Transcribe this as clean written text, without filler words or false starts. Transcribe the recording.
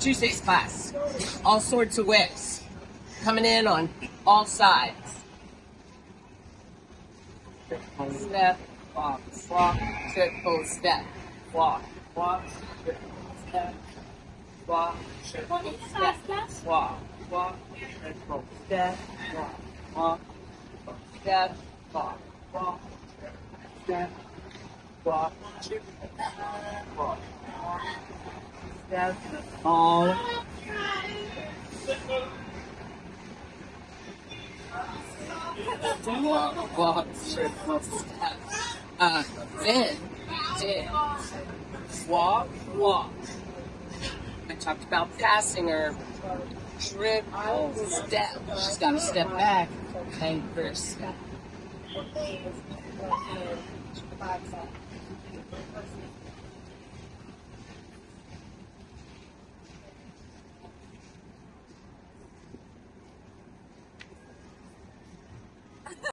Tuesday's class. All sorts of whips coming in on all sides. Triple step, walk, walk, triple step, walk, walk, triple step, walk, triple step, walk, walk, triple step, walk, walk, step, walk, walk, step, walk, triple step, walk, walk, step, all. Walk, triple step. Then, walk, walk. I talked about passing her. Triple step. She's got to step back. Hang for a step.